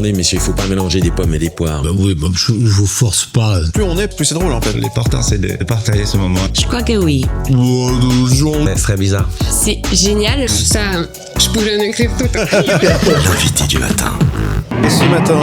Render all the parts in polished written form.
attendez, messieurs, il faut pas mélanger des pommes et des poires. Bah oui, je vous force pas. Plus on est, plus c'est drôle en fait. L'important c'est de partager ce moment. Je crois que oui. Ce serait bizarre. C'est génial. Ça, je pourrais en écrire tout un livre. L'invité du matin. Et ce matin,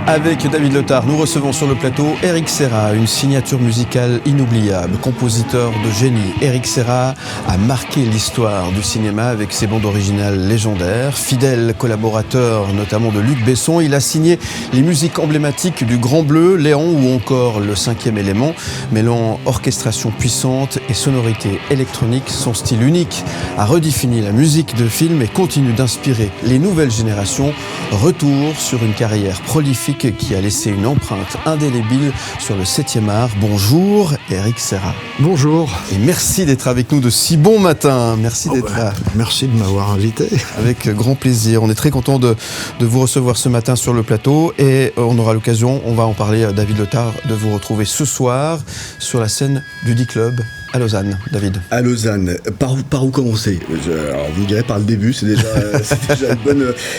avec David Letard, nous recevons sur le plateau Eric Serra, une signature musicale inoubliable. Compositeur de génie, Eric Serra a marqué l'histoire du cinéma avec ses bandes originales légendaires. Fidèle collaborateur notamment de Luc Besson, il a signé les musiques emblématiques du Grand Bleu, Léon ou encore Le Cinquième Élément. Mêlant orchestration puissante et sonorité électronique, son style unique a redéfini la musique de film et continue d'inspirer les nouvelles générations. Retour sur une carrière prolifique qui a laissé une empreinte indélébile sur le 7e art. Bonjour Eric Serra. Bonjour. Et merci d'être avec nous de si bon matin. Merci d'être là. Merci de m'avoir invité. Avec grand plaisir. On est très content de vous recevoir ce matin sur le plateau et on aura l'occasion, on va en parler, David Letard, de vous retrouver ce soir sur la scène du D-Club à Lausanne. David. À Lausanne. Par où commencer ? Alors, vous me direz par le début, c'est déjà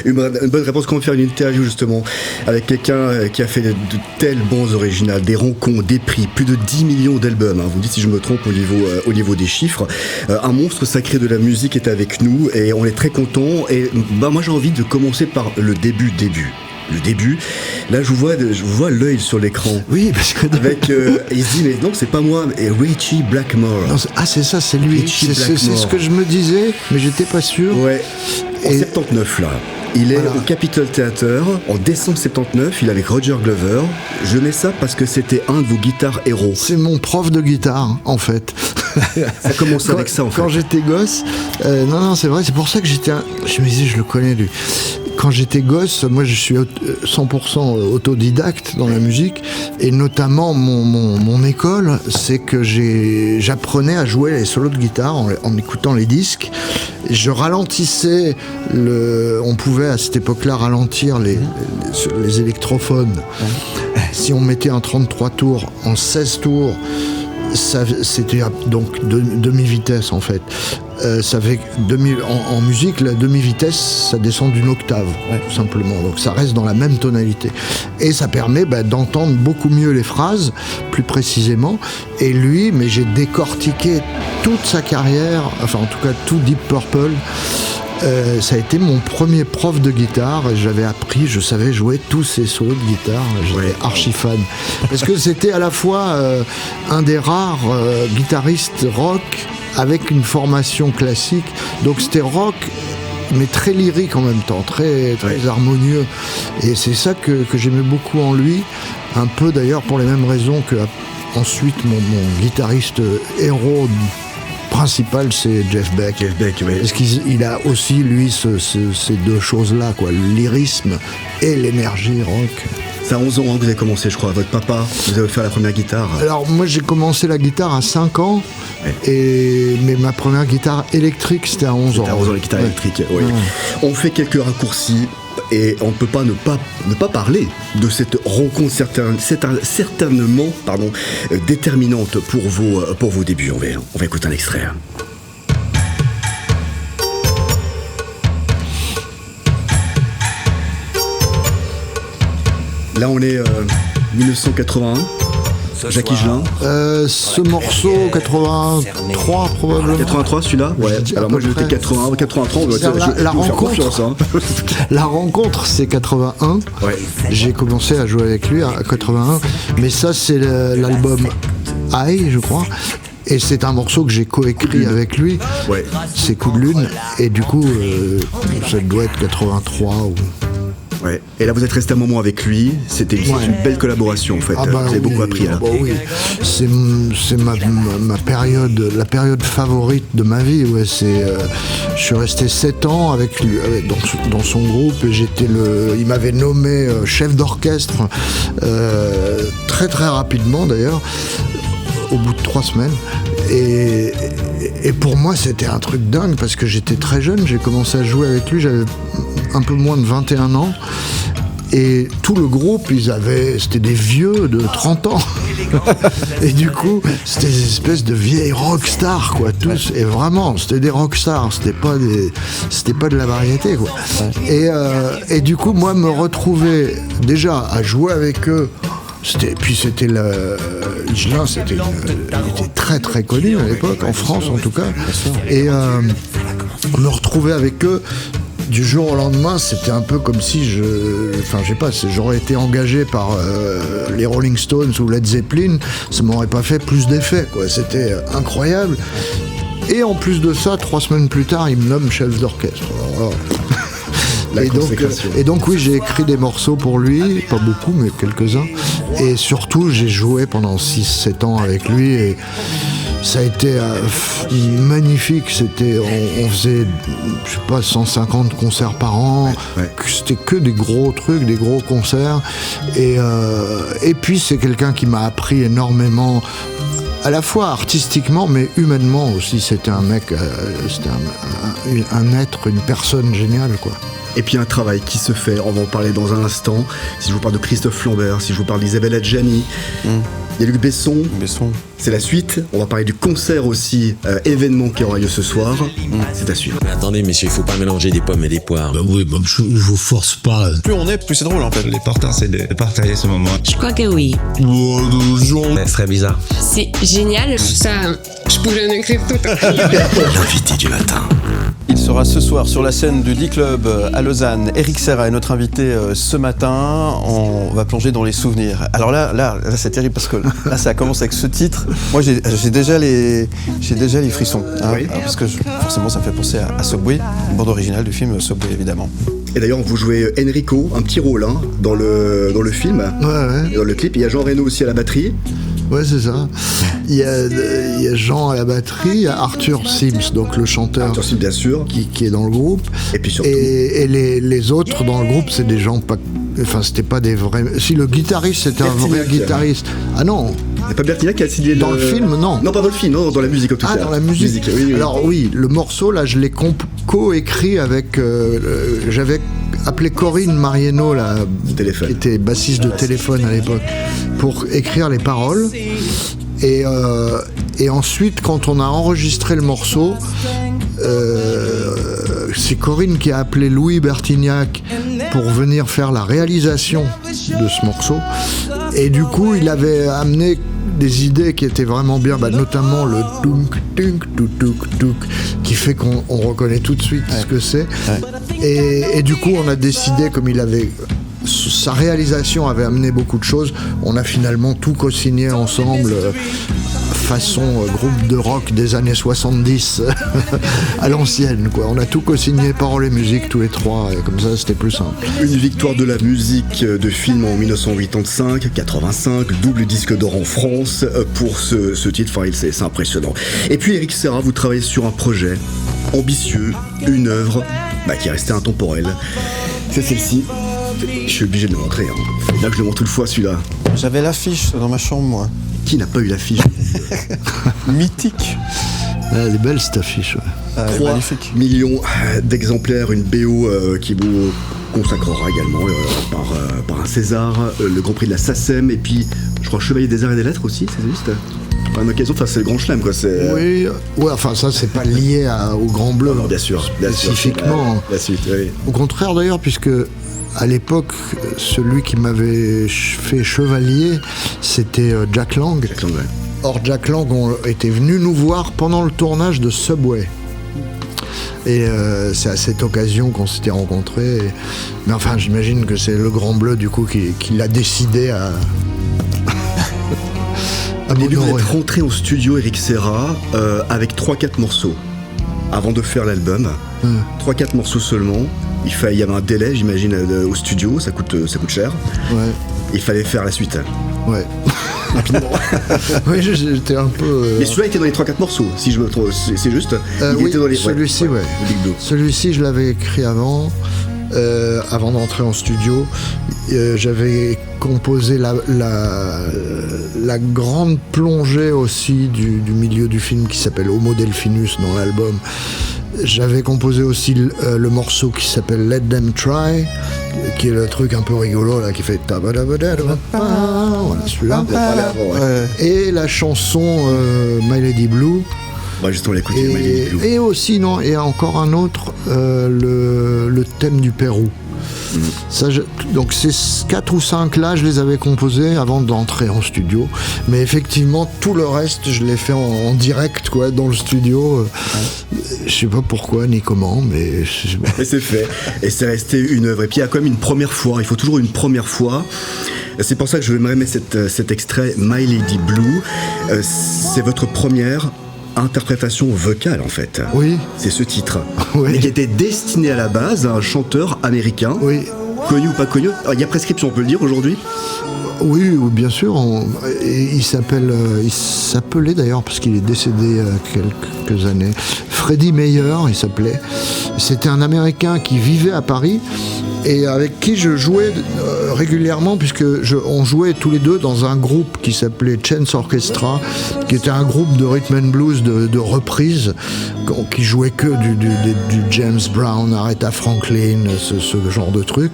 une bonne réponse. Comment faire une interview justement avec quelqu'un qui a fait de tels bons originales, des rencontres, des prix, plus de 10 millions d'albums. Vous me dites si je me trompe au niveau des chiffres. Un monstre sacré de la musique est avec nous et on est très contents. Et moi j'ai envie de commencer par le début. Le début, là je vois l'œil sur l'écran. Oui, parce que avec il se dit mais non c'est pas moi, et Ritchie Blackmore. Non, c'est ça, c'est lui. C'est ce que je me disais, mais j'étais pas sûr. Ouais. En 79 là. Il est au Capitol Theatre en décembre 79, il est avec Roger Glover. Je mets ça parce que c'était un de vos guitares héros. C'est mon prof de guitare, en fait. Ça commence avec ça, en fait. Quand j'étais gosse, non, c'est vrai, c'est pour ça que je me disais, je le connais, lui. Quand j'étais gosse, moi je suis 100% autodidacte dans la musique et notamment mon école, c'est que j'apprenais à jouer les solos de guitare en écoutant les disques. Je ralentissais on pouvait à cette époque-là ralentir les électrophones. Si on mettait un 33 tours en 16 tours, c'était donc demi-vitesse en fait. Ça fait en musique, la demi-vitesse, ça descend d'une octave, tout simplement. Donc ça reste dans la même tonalité. Et ça permet d'entendre beaucoup mieux les phrases, plus précisément. Et lui, mais j'ai décortiqué toute sa carrière, enfin en tout cas tout Deep Purple. Ça a été mon premier prof de guitare et je savais jouer tous ces solos de guitare, j'étais archi fan. Parce que c'était à la fois un des rares guitaristes rock avec une formation classique, donc c'était rock mais très lyrique en même temps, très harmonieux. Et c'est ça que j'aimais beaucoup en lui, un peu d'ailleurs pour les mêmes raisons que ensuite mon guitariste héros principal, c'est Jeff Beck. Parce qu'il a aussi, lui, ces deux choses-là, quoi, le lyrisme et l'énergie rock. C'est à 11 ans que vous avez commencé, je crois. Votre papa, vous avez fait la première guitare. Alors, moi, j'ai commencé la guitare à 5 ans, mais ma première guitare électrique, c'était à 11 ans. C'était à 11 ans, la guitare électrique, oui. On fait quelques raccourcis. Et on ne peut pas ne pas parler de cette rencontre certainement déterminante pour vos débuts. On va écouter un extrait. Là, on est 1981. Jackie Gelin. Ce morceau, 83 probablement. 83 celui-là ? Ouais. Alors moi j'étais 81, 83, on doit la rencontre. La rencontre c'est 81. Ouais. J'ai commencé à jouer avec lui à 81. Mais ça c'est l'album Aïe, je crois. Et c'est un morceau que j'ai coécrit avec lui. Ouais. C'est Coup de Lune. Et du coup, ça doit être 83 ou... Ouais. Et là, vous êtes resté un moment avec lui. C'était une belle collaboration, en fait. Vous avez beaucoup appris, là. Oui. C'est ma période, la période favorite de ma vie. Ouais. Je suis resté 7 ans avec lui, dans son groupe. Et il m'avait nommé chef d'orchestre très, très rapidement, d'ailleurs, au bout de 3 semaines. Et pour moi, c'était un truc dingue parce que j'étais très jeune. J'ai commencé à jouer avec lui, j'avais un peu moins de 21 ans. Et tout le groupe, c'était des vieux de 30 ans. Et du coup, c'était des espèces de vieilles rockstars, quoi, tous. Et vraiment, c'était des rockstars, c'était pas de la variété, quoi. Et du coup, moi, me retrouver déjà à jouer avec eux. C'était Higelin, il était très très connu à l'époque, en France en tout cas. Et me retrouver avec eux du jour au lendemain, c'était un peu comme si j'aurais été engagé par les Rolling Stones ou Led Zeppelin, ça m'aurait pas fait plus d'effet, quoi. C'était incroyable. Et en plus de ça, 3 semaines plus tard, il me nomme chef d'orchestre. Alors, Et donc oui, j'ai écrit des morceaux pour lui, pas beaucoup mais quelques-uns, et surtout j'ai joué pendant 6-7 ans avec lui, et ça a été magnifique. On faisait, je sais pas, 150 concerts par an. Ouais. C'était que des gros trucs, des gros concerts, et puis c'est quelqu'un qui m'a appris énormément, à la fois artistiquement mais humainement aussi. C'était un mec, un être, une personne géniale, quoi. Et puis un travail qui se fait, on va en parler dans un instant. Si je vous parle de Christophe Lambert, si je vous parle d'Isabelle Adjani, il y a Luc Besson. C'est la suite. On va parler du concert aussi, événement qui aura lieu ce soir. C'est à suivre. Mais attendez, messieurs, il faut pas mélanger des pommes et des poires. Bah oui, bah, je vous force pas. Plus on est, plus c'est drôle en fait. Les porteurs, c'est de partager ce moment. Je crois que oui. Mais ce serait bizarre. C'est génial, ça, je pourrais en écrire tout. L'invité du matin. Il sera ce soir sur la scène du D-Club à Lausanne. Eric Serra est notre invité ce matin. On va plonger dans les souvenirs. Alors là c'est terrible parce que là ça commence avec ce titre. Moi j'ai déjà les frissons, hein, oui. Parce que forcément ça me fait penser à Subway, une bande originale du film Subway évidemment. Et d'ailleurs vous jouez Enrico, un petit rôle hein, dans le film, ouais. Dans le clip. Il y a Jean Reno aussi à la batterie. Ouais, c'est ça. Il y a Jean à la batterie, il y a Arthur Sims, donc le chanteur. Arthur Sims, bien sûr. Qui est dans le groupe. Et puis surtout. Et les autres dans le groupe, c'est des gens pas. Enfin, c'était pas des vrais. Si le guitariste, c'était un vrai guitariste. Ah non. C'est pas Bertignac qui a signé dans le film, non. Non, pas dans le film, non, dans la musique en tout cas. Ah, dans la musique. Oui. Alors oui, le morceau, là, je l'ai co-écrit avec. J'avais appelé Corinne Marieno, là, qui était bassiste de Téléphone à l'époque, pour écrire les paroles. Et ensuite, quand on a enregistré le morceau, c'est Corinne qui a appelé Louis Bertignac pour venir faire la réalisation de ce morceau. Et du coup, il avait amené des idées qui étaient vraiment bien, notamment le tunk tunk tuk tuk tuk, qui fait qu'on reconnaît tout de suite ce que c'est. Ouais. Et du coup, on a décidé, comme sa réalisation avait amené beaucoup de choses, on a finalement tout co-signé ensemble, façon groupe de rock des années 70 à l'ancienne, quoi. On a tout co-signé, paroles et musique, tous les trois, et comme ça c'était plus simple. Une victoire de la musique de film en 1985, 85, double disque d'or en France pour ce titre, enfin c'est impressionnant. Et puis Eric Serra, vous travaillez sur un projet ambitieux, une œuvre qui est restée intemporelle. C'est celle-ci. Je suis obligé de le montrer, hein. Là que je le montre toutefois celui-là. J'avais l'affiche dans ma chambre, moi. Qui n'a pas eu l'affiche? Mythique. Elle est belle cette affiche. Ouais. 3 millions d'exemplaires, une BO qui vous consacrera également par un César, le Grand Prix de la SACEM, et puis je crois Chevalier des Arts et des Lettres aussi, c'est juste par une occasion, enfin c'est le Grand Chelem, quoi. Oui, ouais, enfin ça c'est pas lié au Grand Bleu. Non, bien sûr, spécifiquement. La suite, oui. Au contraire d'ailleurs, puisque à l'époque, celui qui m'avait fait chevalier, c'était Jack Lang. Jack Lang, ouais. Or, Jack Lang était venu nous voir pendant le tournage de Subway. Et c'est à cette occasion qu'on s'était rencontrés. Mais enfin, j'imagine que c'est le Grand Bleu, du coup, qui l'a décidé à début, vous êtes rentré au studio, Eric Serra, avec 3-4 morceaux. Avant de faire l'album, 3-4 morceaux seulement. Il y avait un délai, j'imagine, au studio, ça coûte cher. Ouais. Il fallait faire la suite. Ouais. Rapidement. Oui, j'étais un peu. Mais celui-là était dans les 3-4 morceaux, si je me trompe, c'est juste. Oui, était dans les... celui-ci, ouais. Celui-ci, je l'avais écrit avant d'entrer en studio. J'avais composé la grande plongée aussi du milieu du film qui s'appelle Homo Delphinus dans l'album. J'avais composé aussi le morceau qui s'appelle Let Them Try, qui est le truc un peu rigolo là, qui fait tabadabadabada, voilà celui-là. Et la chanson My Lady Blue. Bah justement, l'écouter, My Lady Blue. Et aussi, non, et encore un autre, le thème du Pérou. Ça, donc ces 4 ou 5 là, je les avais composés avant d'entrer en studio, mais effectivement tout le reste je l'ai fait en direct quoi, dans le studio. Je sais pas pourquoi ni comment, mais c'est fait, et c'est resté une œuvre. Et puis il y a quand même une première fois, il faut toujours une première fois. C'est pour ça que je vais mettre cet extrait My Lady Blue. C'est votre première interprétation vocale en fait. Oui. C'est ce titre. Oui. Mais qui était destiné à la base à un chanteur américain. Oui. Connu ou pas connu. Il y a prescription, on peut le dire aujourd'hui. Oui, bien sûr. Il s'appelait d'ailleurs, parce qu'il est décédé il y a quelques années, Freddie Mayer, il s'appelait. C'était un Américain qui vivait à Paris et avec qui je jouais régulièrement, puisque on jouait tous les deux dans un groupe qui s'appelait Chance Orchestra, qui était un groupe de rhythm and blues de reprises, qui jouait que du James Brown, Aretha Franklin, ce genre de truc.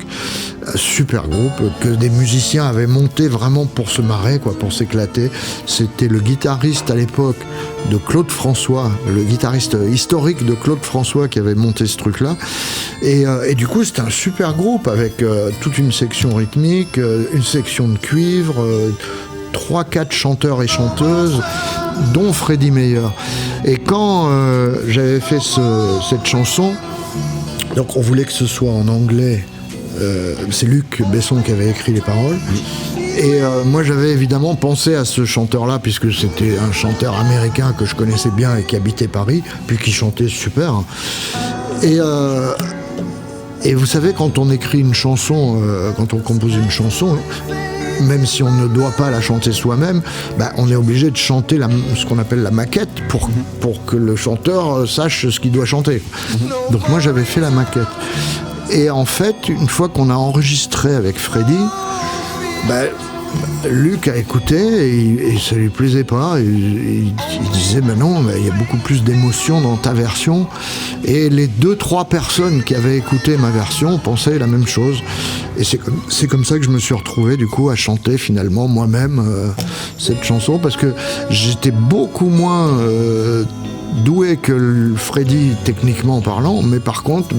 Super groupe que des musiciens avaient monté vraiment pour se marrer, quoi, pour s'éclater. C'était le guitariste à l'époque de Claude François, le guitariste historique de Claude François qui avait monté ce truc-là. Et du coup, c'était un super groupe avec toute une section rythmique, une section de cuivre, 3-4 chanteurs et chanteuses, dont Freddie Mayer. Et quand j'avais fait cette chanson, donc on voulait que ce soit en anglais. C'est Luc Besson qui avait écrit les paroles. Et moi j'avais évidemment pensé à ce chanteur-là, puisque c'était un chanteur américain que je connaissais bien et qui habitait Paris, puis qui chantait super. Et vous savez, quand on écrit une chanson, quand on compose une chanson, même si on ne doit pas la chanter soi-même, on est obligé de chanter ce qu'on appelle la maquette pour que le chanteur sache ce qu'il doit chanter. Donc moi j'avais fait la maquette. Et en fait, une fois qu'on a enregistré avec Freddy, Luc a écouté et ça lui plaisait pas. Il disait non, il y a beaucoup plus d'émotion dans ta version. Et les 2-3 personnes qui avaient écouté ma version pensaient la même chose. Et c'est comme ça que je me suis retrouvé du coup à chanter finalement moi-même cette chanson, parce que j'étais beaucoup moins doué que Freddy techniquement parlant, mais par contre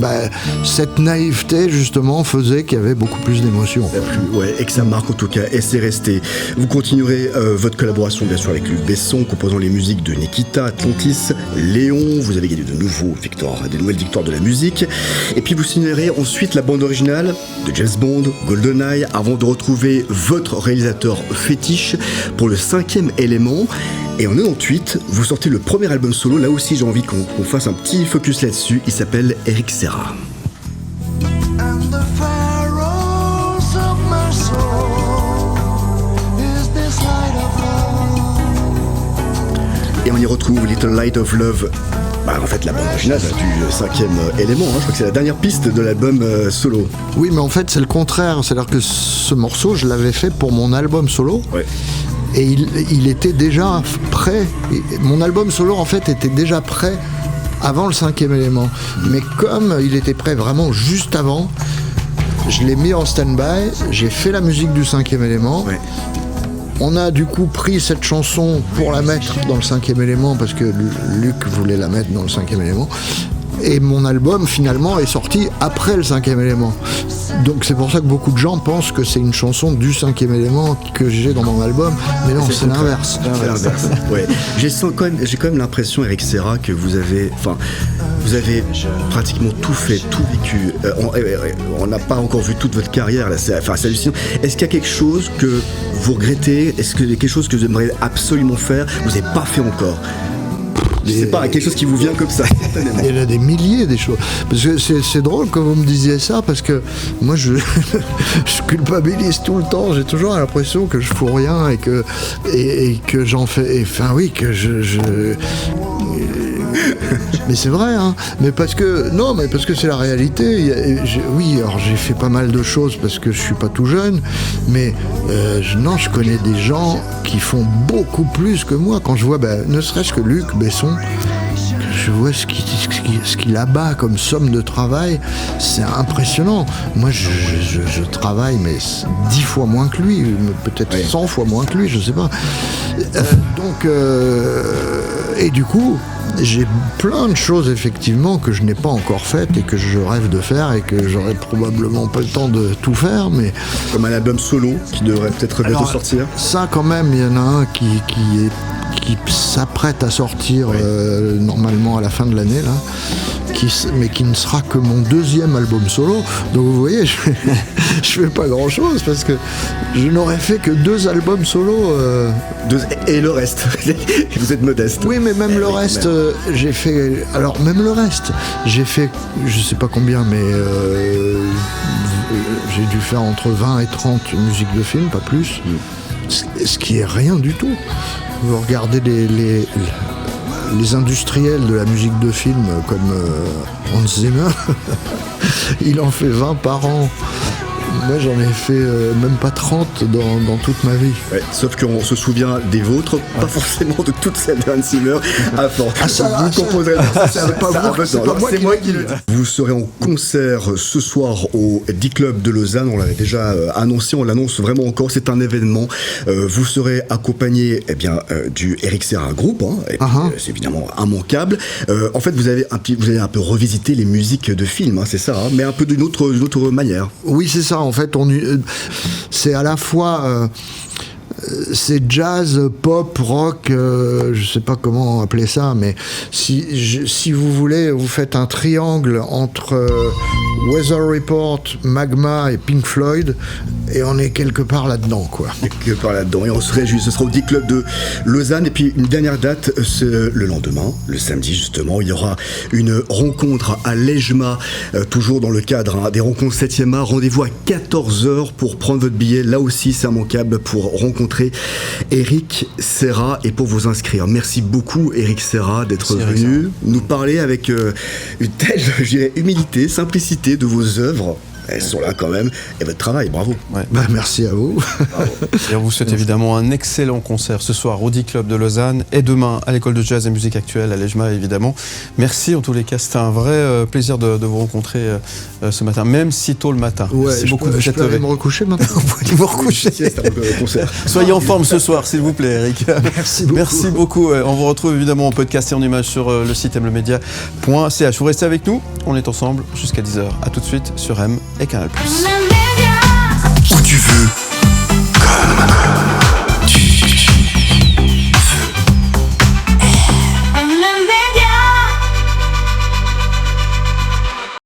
cette naïveté justement faisait qu'il y avait beaucoup plus d'émotion. Ouais, et que ça marque en tout cas, et c'est resté. Vous continuerez votre collaboration bien sûr avec Luc Besson, composant les musiques de Nikita, Atlantis, Léon. Vous avez gagné des nouvelles victoires de la musique, et puis vous signerez ensuite la bande originale de James Bond, GoldenEye, avant de retrouver votre réalisateur fétiche pour le 5e élément. Et en 98, vous sortez le premier album solo. Là aussi, j'ai envie qu'on fasse un petit focus là-dessus. Il s'appelle Eric Serra. Et on y retrouve Little Light of Love. En fait, la bande originale du 5e élément. Je crois que c'est la dernière piste de l'album solo. Oui, mais en fait, c'est le contraire. C'est-à-dire que ce morceau, je l'avais fait pour mon album solo. Ouais. Et il était déjà prêt. Mon album solo, en fait, était déjà prêt avant le 5e élément. Mais comme il était prêt vraiment juste avant, je l'ai mis en stand-by, j'ai fait la musique du 5e élément. Ouais. On a du coup pris cette chanson pour la mettre dans le 5e élément, parce que Luc voulait la mettre dans le 5e élément. Et mon album, finalement, est sorti après le 5e élément. Donc c'est pour ça que beaucoup de gens pensent que c'est une chanson du 5e élément que j'ai dans mon album. Mais non, c'est l'inverse. Ouais. J'ai quand même l'impression, Eric Serra, que vous avez pratiquement tout fait, tout vécu. On n'a pas encore vu toute votre carrière, là, c'est hallucinant. Est-ce qu'il y a quelque chose que vous regrettez? Est-ce qu'il y a quelque chose que vous aimeriez absolument faire, que vous n'avez pas fait encore? Je sais pas, quelque chose qui vous vient comme ça. Il y en a des milliers des choses. Parce que c'est drôle que vous me disiez ça, parce que moi je culpabilise tout le temps. J'ai toujours l'impression que je fous rien et que j'en fais. Enfin oui, que mais c'est vrai, hein. Mais parce que c'est la réalité. Oui, alors j'ai fait pas mal de choses parce que je suis pas tout jeune, mais je connais des gens qui font beaucoup plus que moi. Quand je vois, ne serait-ce que Luc Besson, je vois ce qu'il abat comme somme de travail, c'est impressionnant. Moi, je travaille, mais 10 fois moins que lui, peut-être 100 fois moins que lui, je sais pas. Et du coup, j'ai plein de choses effectivement que je n'ai pas encore faites et que je rêve de faire et que j'aurai probablement pas le temps de tout faire, mais... Comme un album solo qui devrait peut-être bientôt sortir. Ça quand même, il y en a un qui s'apprête à sortir normalement à la fin de l'année là, mais qui ne sera que mon 2e album solo. Donc vous voyez, je fais pas grand chose parce que je n'aurais fait que 2 albums solo. Et le reste, vous êtes modeste. Oui, mais même le reste, j'ai fait. Alors même le reste, j'ai fait, je sais pas combien, mais j'ai dû faire entre 20 et 30 musiques de film, pas plus. Ce qui est rien du tout. Vous regardez les industriels de la musique de film comme Hans Zimmer, il en fait 20 par an. Moi j'en ai fait même pas 30 dans toute ma vie. Ouais, sauf qu'on se souvient des vôtres, pas forcément de toutes celles de Hans Zimmer. C'est moi qui le dis. Vous serez en concert ce soir au D-Club de Lausanne, on l'avait déjà annoncé, on l'annonce vraiment encore, c'est un événement. Vous serez accompagné du Eric Serra Group, c'est évidemment immanquable. En fait vous avez un peu revisité les musiques de films, c'est ça, mais un peu d'une autre manière. Oui, c'est ça. En fait, c'est à la fois c'est jazz, pop, rock, je sais pas comment appeler ça, mais si vous voulez, vous faites un triangle entre Weather Report, Magma et Pink Floyd, et on est quelque part là-dedans, quoi. Quelque part là-dedans, et on se réjouit. Ce sera au D-Club de Lausanne, et puis une dernière date, c'est le lendemain, le samedi justement, il y aura une rencontre à l'EJMA, toujours dans le cadre des rencontres 7e art. Rendez-vous à 14h pour prendre votre billet. Là aussi, c'est immanquable pour rencontrer Eric Serra et pour vous inscrire. Merci beaucoup Eric Serra d'être venu nous parler avec une telle, je dirais, humilité, simplicité de vos œuvres. Elles sont là quand même, et votre travail, bravo. Ouais. Merci à vous. Bravo. Et on vous souhaite évidemment un excellent concert ce soir au D-Club de Lausanne et demain à l'école de jazz et musique actuelle à l'EJMA évidemment. Merci en tous les cas, c'était un vrai plaisir de vous rencontrer ce matin, même si tôt le matin. Ouais, merci beaucoup de je peux aller me recoucher maintenant. Vous pouvez vous recoucher. Soyez en forme ce soir s'il vous plaît Eric. Merci beaucoup. On vous retrouve évidemment en podcast et en image sur le site mlemedia.ch. Vous restez avec nous, on est ensemble jusqu'à 10h. A tout de suite sur M et Canal+. Où tu veux.